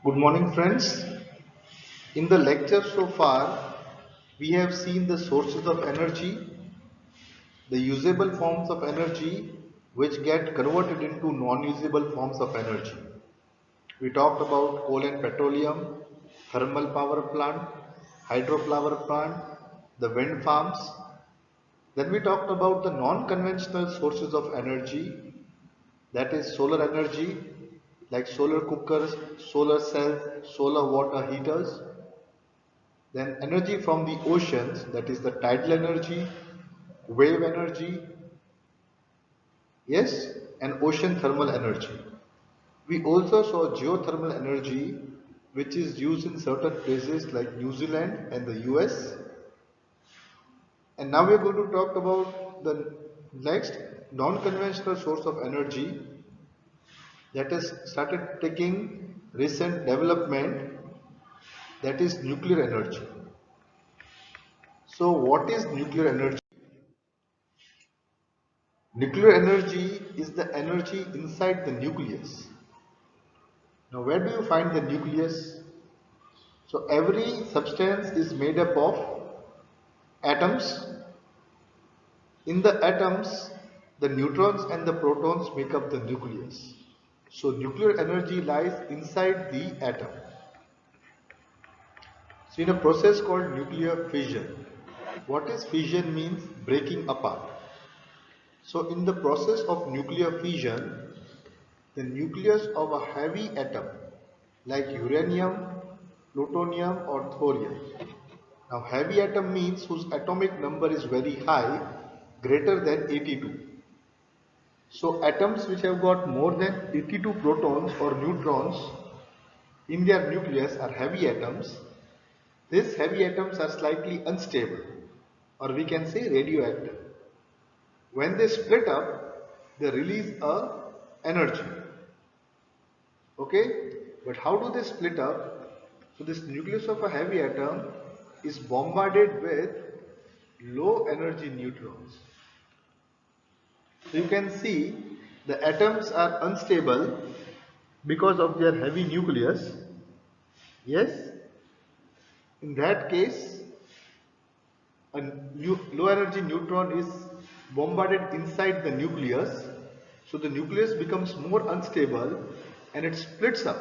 Good morning, friends. In the lecture so far, we have seen the sources of energy, the usable forms of energy, which get converted into non usable forms of energy. We talked about coal and petroleum, thermal power plant, hydropower plant, the wind farms. Then we talked about the non conventional sources of energy, that is solar energy, like solar cookers, solar cells, solar water heaters. Then energy from the oceans, that is the tidal energy, wave energy, yes, and ocean thermal energy. We also saw geothermal energy, which is used in certain places like New Zealand and the US. And now we are going to talk about the next non-conventional source of energy that has started taking recent development, that is nuclear energy. So what is nuclear energy? Nuclear energy is the energy inside the nucleus. Now, where do you find the nucleus? So, every substance is made up of atoms. In the atoms, the neutrons and the protons make up the nucleus. So, nuclear energy lies inside the atom. So, in a process called nuclear fission, what is fission means? Breaking apart. So, in the process of nuclear fission, the nucleus of a heavy atom like uranium, plutonium or thorium. Now heavy atom means whose atomic number is very high, greater than 82. So atoms which have got more than 82 protons or neutrons in their nucleus are heavy atoms. These heavy atoms are slightly unstable, or we can say radioactive. When they split up, they release a energy. Okay, but how do they split up? So this nucleus of a heavy atom is bombarded with low energy neutrons. So you can see the atoms are unstable because of their heavy nucleus. Yes, in that case a low energy neutron is bombarded inside the nucleus. So the nucleus becomes more unstable and it splits up,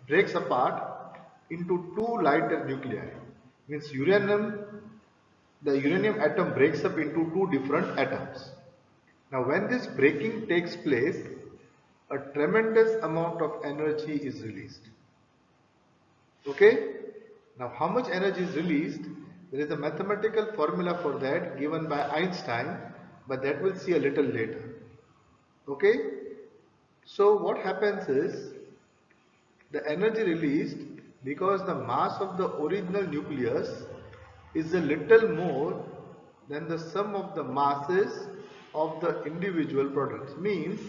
breaks apart into two lighter nuclei. Means the uranium atom breaks up into two different atoms. Now when this breaking takes place, a tremendous amount of energy is released. Okay? Now how much energy is released? There is a mathematical formula for that given by Einstein, but that we'll see a little later. Okay? So what happens is the energy released, because the mass of the original nucleus is a little more than the sum of the masses of the individual products. Means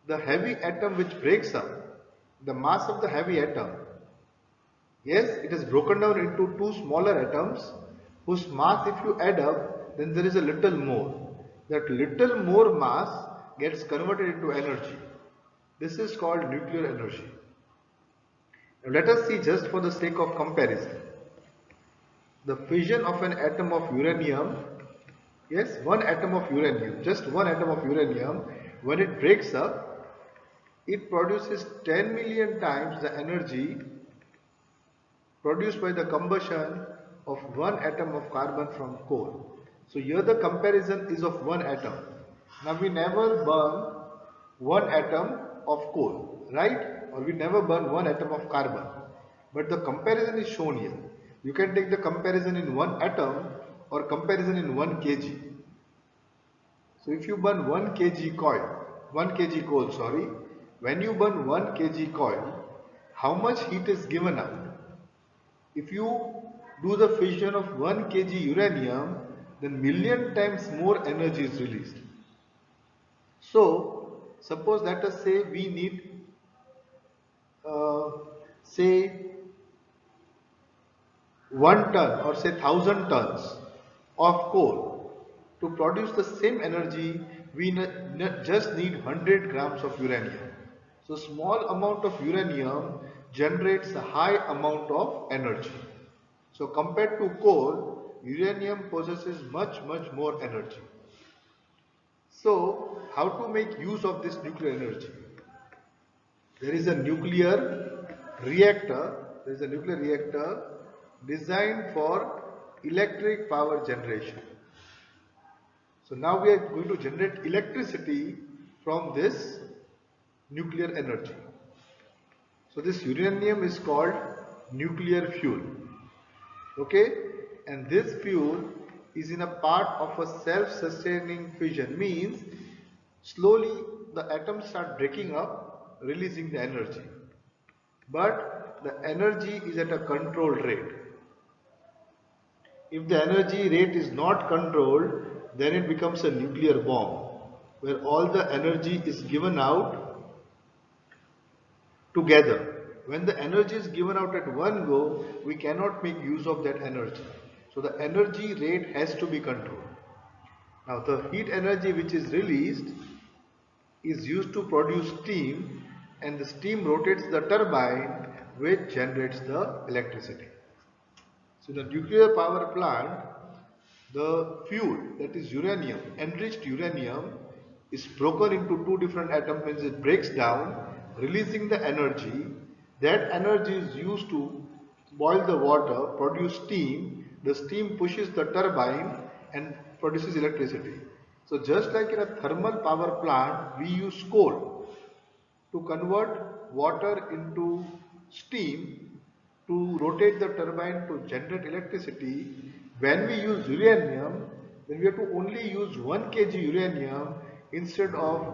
the heavy atom which breaks up, the mass of the heavy atom, yes, it is broken down into two smaller atoms whose mass, if you add up, then there is a little more. That little more mass gets converted into energy. This is called nuclear energy. Now let us see, just for the sake of comparison, the fission of an atom of uranium. Yes, one atom of uranium, just one atom of uranium, when it breaks up, it produces 10 million times the energy produced by the combustion of one atom of carbon from coal. So here the comparison is of one atom. Now we never burn one atom of coal, right? Or we never burn one atom of carbon. But the comparison is shown here. You can take the comparison in one atom or comparison in 1 kg. So if you burn 1 kg coal, sorry, when you burn 1 kg coal, how much heat is given up? If you do the fission of 1 kg uranium, then million times more energy is released. So, suppose let us say we need, uh, say 1 ton or say 1000 tons of coal. To produce the same energy, we just need 100 grams of uranium. So, small amount of uranium generates a high amount of energy. So compared to coal, uranium possesses much more energy. So how to make use of this nuclear energy? There is a nuclear reactor designed for electric power generation. So now we are going to generate electricity from this nuclear energy. So this uranium is called nuclear fuel. Okay, and this fuel is in a part of a self-sustaining fission, means slowly the atoms start breaking up, releasing the energy, but the energy is at a controlled rate. If the energy rate is not controlled, then it becomes a nuclear bomb where all the energy is given out together. When the energy is given out at one go, we cannot make use of that energy. So the energy rate has to be controlled. Now the heat energy which is released is used to produce steam, and the steam rotates the turbine which generates the electricity. So the nuclear power plant, the fuel, that is uranium, enriched uranium, is broken into two different atoms, means it breaks down, releasing the energy. That energy is used to boil the water, produce steam. The steam pushes the turbine and produces electricity. So just like in a thermal power plant, we use coal to convert water into steam to rotate the turbine to generate electricity. When we use uranium, then we have to only use 1 kg uranium instead of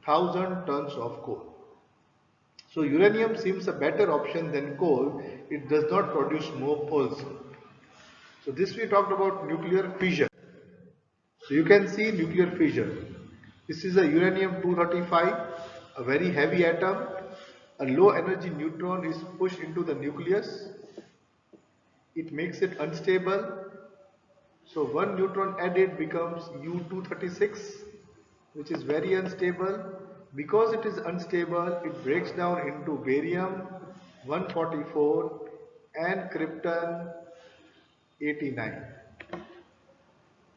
1000 tons of coal. So uranium seems a better option than coal. It does not produce smoke also. So this we talked about nuclear fission. So you can see nuclear fission. This is a uranium-235, a very heavy atom. A low energy neutron is pushed into the nucleus. It makes it unstable. So one neutron added becomes U-236, which is very unstable. Because it is unstable, it breaks down into barium-144 and krypton-89.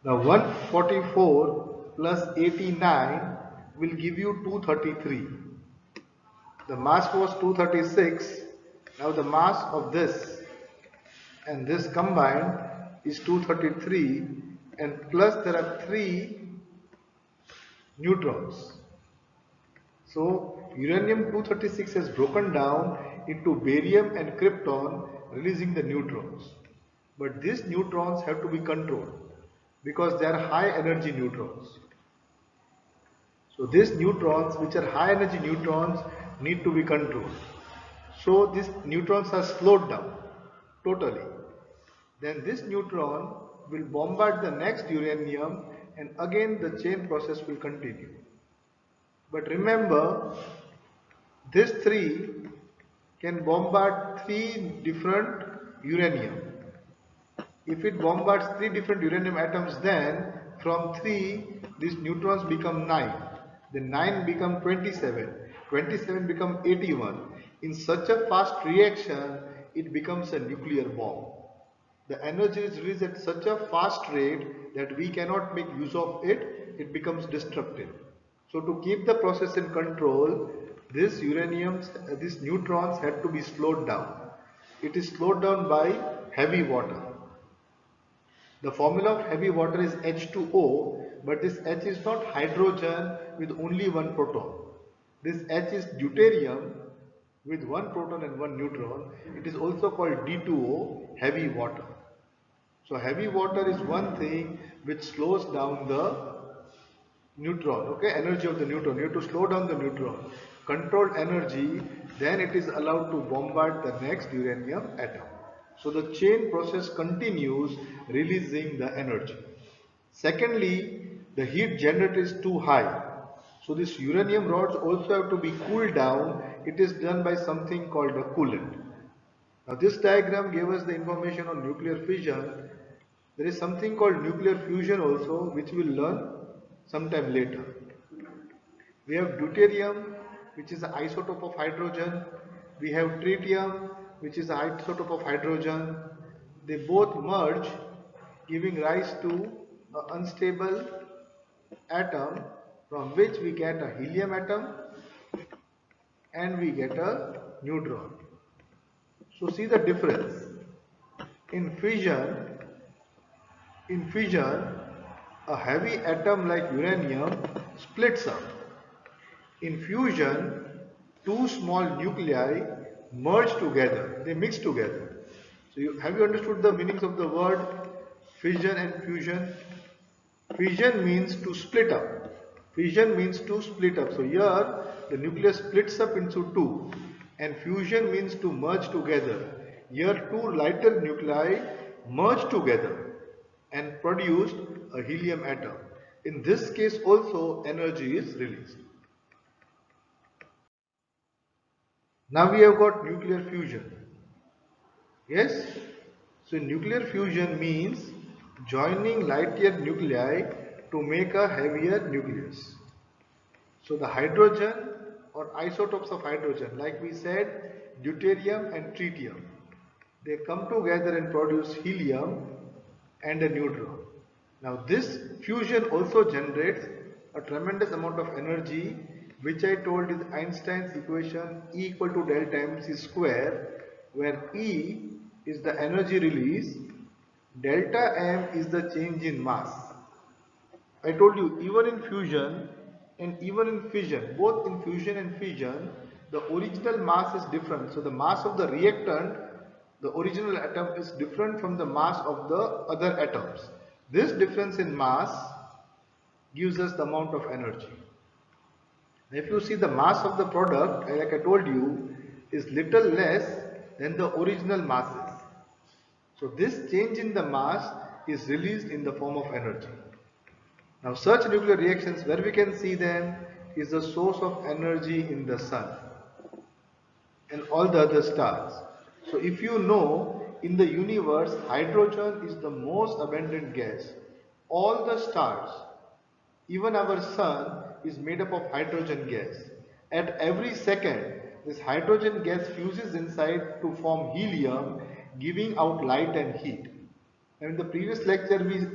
Now 144 plus 89 will give you 233. The mass was 236. Now the mass of this and this combined is 233, and plus there are 3 neutrons. So uranium-236 has broken down into barium and krypton, releasing the neutrons. But these neutrons have to be controlled because they are high energy neutrons. So these neutrons, which are high energy neutrons, need to be controlled. So these neutrons are slowed down totally. Then this neutron will bombard the next uranium, and again the chain process will continue. But remember, this 3 can bombard 3 different uranium. If it bombards 3 different uranium atoms, then from 3 these neutrons become 9. Then 9 become 27. 27 become 81. In such a fast reaction, it becomes a nuclear bomb. The energy is released at such a fast rate that we cannot make use of it. It becomes destructive. So to keep the process in control, these neutrons had to be slowed down. It is slowed down by heavy water. The formula of heavy water is H2O, but this H is not hydrogen with only one proton. This H is deuterium with one proton and one neutron. It is also called D2O, heavy water. So heavy water is one thing which slows down the neutron, okay, energy of the neutron. You have to slow down the neutron. Controlled energy, then it is allowed to bombard the next uranium atom. So the chain process continues, releasing the energy. Secondly, the heat generated is too high. So these uranium rods also have to be cooled down. It is done by something called a coolant. Now this diagram gave us the information on nuclear fission. There is something called nuclear fusion also, which we will learn sometime later. We have deuterium, which is an isotope of hydrogen. we have tritium, which is a isotope of hydrogen. They both merge, giving rise to an unstable atom from which we get a helium atom and we get a neutron. So see the difference. In fission, a heavy atom like uranium splits up. In fusion, two small nuclei merge together, they mix together. So have you understood the meanings of the word fission and fusion? Fission means to split up. Fission means to split up. So here the nucleus splits up into two, and fusion means to merge together. Here two lighter nuclei merge together and produced a helium atom. In this case also energy is released. Now we have got nuclear fusion. Yes? So nuclear fusion means joining lighter nuclei to make a heavier nucleus. So the hydrogen or isotopes of hydrogen, like we said, deuterium and tritium, they come together and produce helium and a neutron. Now this fusion also generates a tremendous amount of energy, which I told is Einstein's equation E equal to delta mc square, where E is the energy release, delta m is the change in mass. I told you, even in fusion and even in fission, both in fusion and fission, the original mass is different. So the mass of the reactant, the original atom, is different from the mass of the other atoms. This difference in mass gives us the amount of energy. If you see the mass of the product, like I told you, is little less than the original masses. So this change in the mass is released in the form of energy. Now such nuclear reactions, where we can see them, is the source of energy in the sun and all the other stars. So if you know, in the universe, hydrogen is the most abundant gas. All the stars, even our sun, is made up of hydrogen gas. At every second, this hydrogen gas fuses inside to form helium, giving out light and heat. And in the previous lecture, we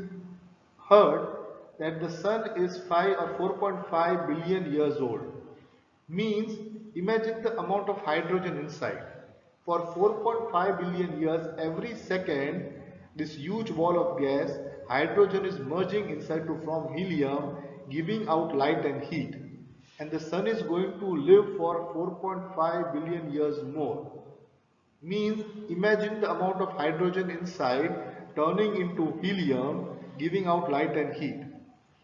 heard that the sun is 5 or 4.5 billion years old. Means, imagine the amount of hydrogen inside. For 4.5 billion years, every second, this huge ball of gas, hydrogen is merging inside to form helium, giving out light and heat. And the sun is going to live for 4.5 billion years more. Means, imagine the amount of hydrogen inside turning into helium, giving out light and heat.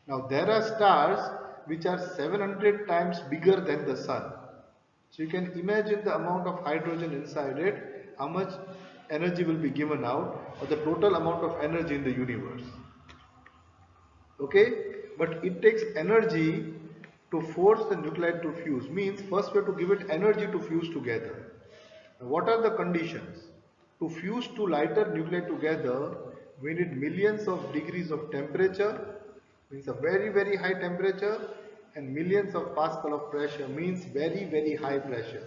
Now there are stars which are 700 times bigger than the sun. So you can imagine the amount of hydrogen inside it, how much energy will be given out, or the total amount of energy in the universe. Okay? But it takes energy to force the nuclei to fuse. Means first we have to give it energy to fuse together. Now, what are the conditions? To fuse two lighter nuclei together, we need millions of degrees of temperature, means a very high temperature, and millions of pascal of pressure, means very high pressure.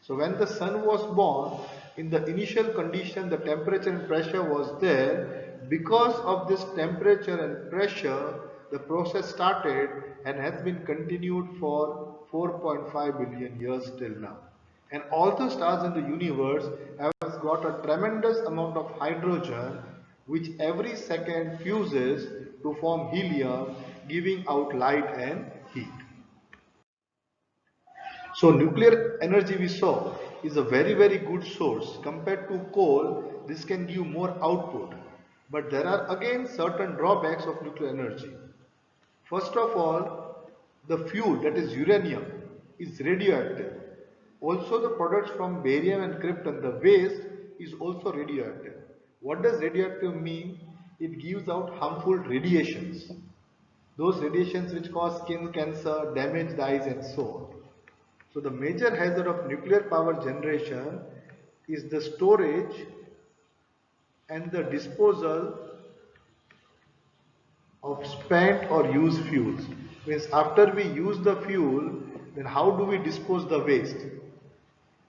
So when the sun was born, in the initial condition the temperature and pressure was there. Because of this temperature and pressure, the process started and has been continued for 4.5 billion years till now. And all the stars in the universe have got a tremendous amount of hydrogen, which every second fuses to form helium, giving out light and heat. So nuclear energy, we saw, is a very good source. Compared to coal, this can give more output. But there are again certain drawbacks of nuclear energy. First of all, the fuel, that is uranium, is radioactive. Also the products from barium and krypton, the waste, is also radioactive. What does radioactive mean? It gives out harmful radiations. Those radiations which cause skin cancer, damage the eyes and so on. So the major hazard of nuclear power generation is the storage and the disposal of spent or used fuels. Means after we use the fuel, then how do we dispose the waste?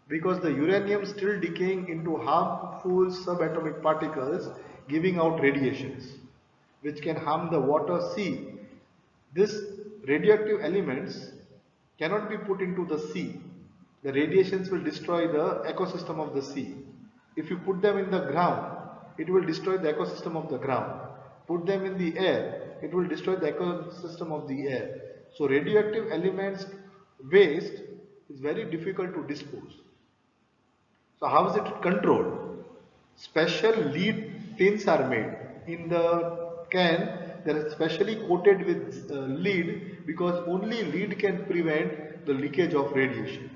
because the uranium is still decaying into harmful subatomic particles, giving out radiations which can harm the water sea. These radioactive elements cannot be put into the sea. The radiations will destroy the ecosystem of the sea. If you put them in the ground, it will destroy the ecosystem of the ground. Put them in the air, it will destroy the ecosystem of the air. So radioactive elements waste is very difficult to dispose. So how is it controlled? Special lead tins are made. In the can, they are specially coated with lead because only lead can prevent the leakage of radiation.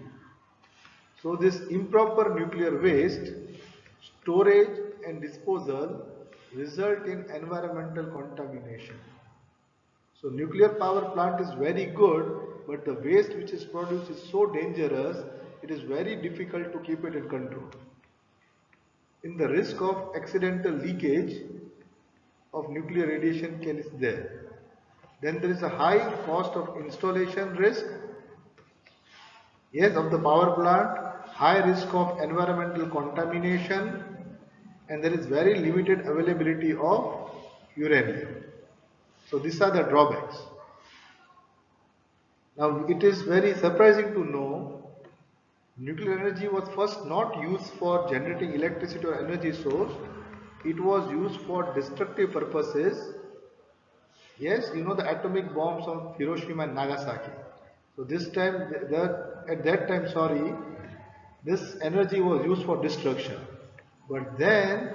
So this improper nuclear waste, storage and disposal result in environmental contamination. So nuclear power plant is very good, but the waste which is produced is so dangerous, it is very difficult to keep it in control. In the risk of accidental leakage of nuclear radiation is there. Then there is a high cost of installation risk, yes, of the power plant, high risk of environmental contamination, and there is very limited availability of uranium. So these are the drawbacks. Now it is very surprising to know nuclear energy was first not used for generating electricity or energy source. It was used for destructive purposes. Yes, you know the atomic bombs on Hiroshima and Nagasaki. So this time, at that time, sorry, this energy was used for destruction. But then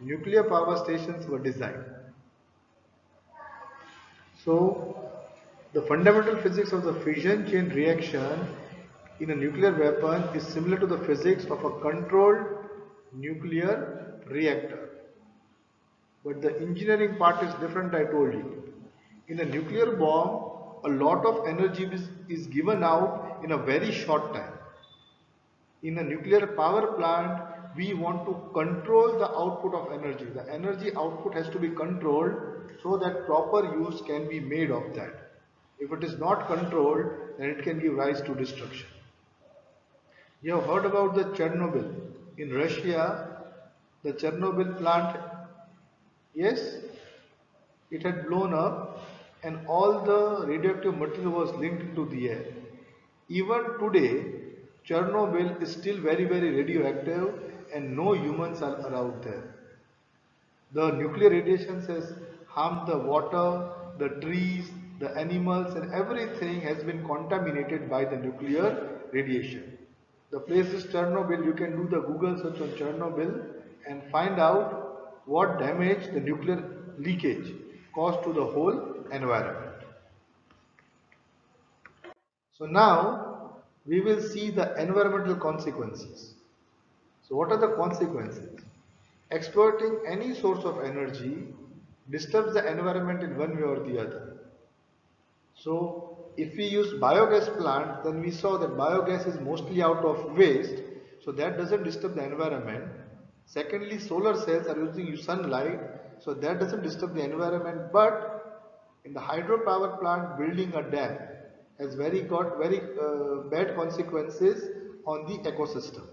nuclear power stations were designed. So the fundamental physics of the fission chain reaction in a nuclear weapon is similar to the physics of a controlled nuclear reactor. But the engineering part is different, I told you. In a nuclear bomb, a lot of energy is given out in a very short time. In a nuclear power plant, we want to control the output of energy. The energy output has to be controlled so that proper use can be made of that. If it is not controlled, then it can give rise to destruction. You have heard about the Chernobyl. In Russia, the Chernobyl plant, yes, it had blown up and all the radioactive material was linked into the air. Even today, Chernobyl is still very, very radioactive and no humans are allowed there. The nuclear radiations has harmed the water, the trees, the animals, and everything has been contaminated by the nuclear radiation. The place is Chernobyl. You can do the Google search on Chernobyl and find out what damage the nuclear leakage caused to the whole environment. So now we will see the environmental consequences. So what are the consequences? Exploiting any source of energy disturbs the environment in one way or the other. So if we use biogas plant, then we saw that biogas is mostly out of waste, so that doesn't disturb the environment. Secondly, solar cells are using sunlight, so that doesn't disturb the environment. But in the hydropower plant, building a dam has got very bad consequences on the ecosystem.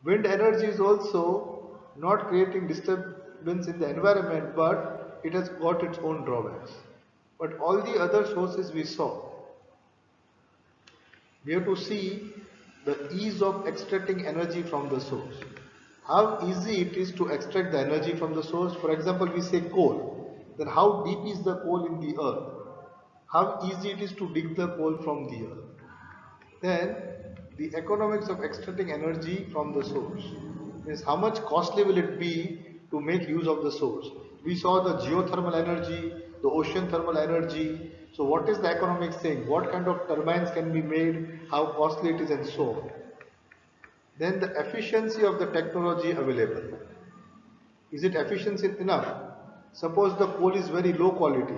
Wind energy is also not creating disturbance in the environment, but it has got its own drawbacks. But all the other sources we saw, we have to see the ease of extracting energy from the source. How easy it is to extract the energy from the source. For example, we say coal. Then how deep is the coal in the earth? How easy it is to dig the coal from the earth. Then the economics of extracting energy from the source means how much costly will it be to make use of the source. We saw the geothermal energy, the ocean thermal energy. So what is the economics saying? What kind of turbines can be made, how costly it is, and so on. Then the efficiency of the technology available. Is it efficient enough? Suppose the coal is very low quality,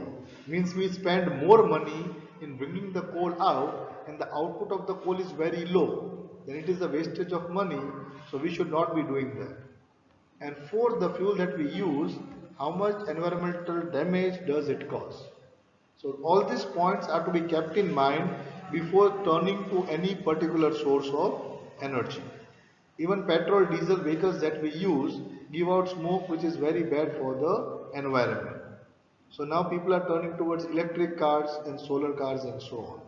means we spend more money in bringing the coal out and the output of the coal is very low. Then it is a wastage of money, so we should not be doing that. And for the fuel that we use, how much environmental damage does it cause? So all these points are to be kept in mind before turning to any particular source of energy. Even petrol, diesel vehicles that we use give out smoke which is very bad for the environment. So now people are turning towards electric cars and solar cars and so on.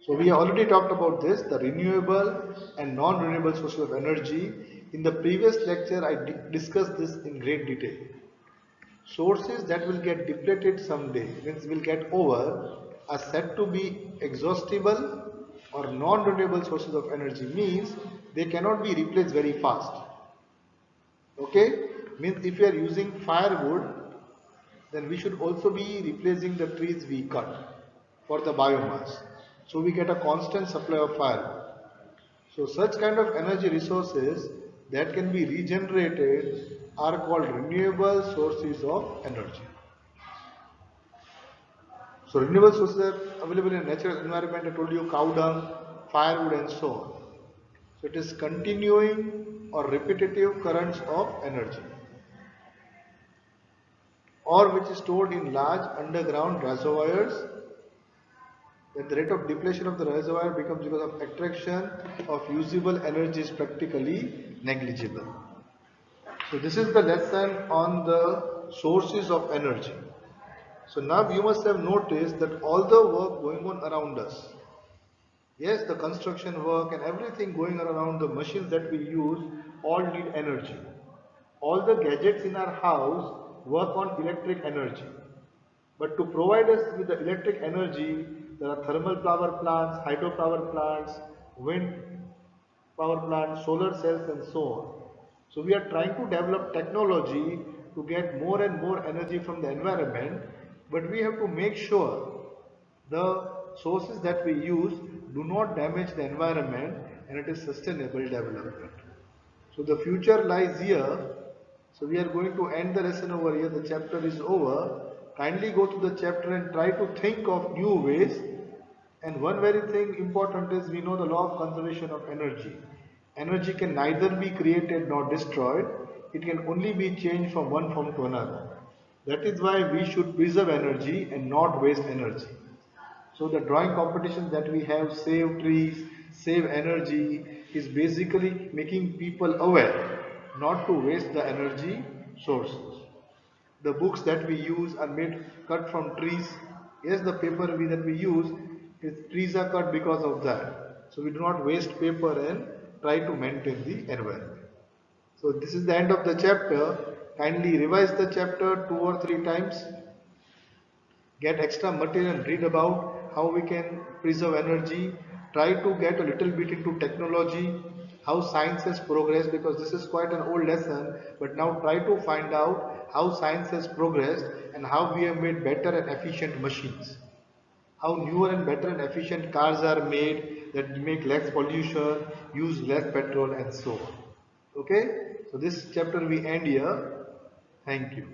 So we already talked about this, the renewable and non-renewable sources of energy. In the previous lecture, I discussed this in great detail. Sources that will get depleted someday, means will get over, are said to be exhaustible or non-renewable sources of energy, means they cannot be replaced very fast. Okay? Means if you are using firewood, then we should also be replacing the trees we cut for the biomass. So we get a constant supply of firewood. So such kind of energy resources that can be regenerated are called renewable sources of energy. So renewable sources are available in natural environment. I told you cow dung, firewood and so on. So it is continuing or repetitive currents of energy, or which is stored in large underground reservoirs. Then the rate of depletion of the reservoir becomes because of attraction of usable energy is practically negligible. So this is the lesson on the sources of energy. So now you must have noticed that all the work going on around us, yes, the construction work and everything going around, the machines that we use all need energy. All the gadgets in our house work on electric energy. But to provide us with the electric energy, there are thermal power plants, hydropower plants, wind power plants, solar cells and so on. So we are trying to develop technology to get more and more energy from the environment, but we have to make sure the sources that we use do not damage the environment and it is sustainable development. So the future lies here. So we are going to end the lesson over here. The chapter is over. Kindly go to the chapter and try to think of new ways. And one very thing important is we know the law of conservation of energy. Energy can neither be created nor destroyed. It can only be changed from one form to another. That is why we should preserve energy and not waste energy. So the drawing competition that we have, save trees, save energy, is basically making people aware not to waste the energy sources. The books that we use are made cut from trees. Yes, the paper that we use, trees are cut because of that. So we do not waste paper and try to maintain the environment. So this is the end of the chapter. Kindly revise the chapter 2 or 3 times. Get extra material and read about how we can preserve energy. Try to get a little bit into technology, how science has progressed, because this is quite an old lesson, but now try to find out how science has progressed and how we have made better and efficient machines, how newer and better and efficient cars are made that make less pollution, use less petrol and so on. Okay, so this chapter we end here. Thank you.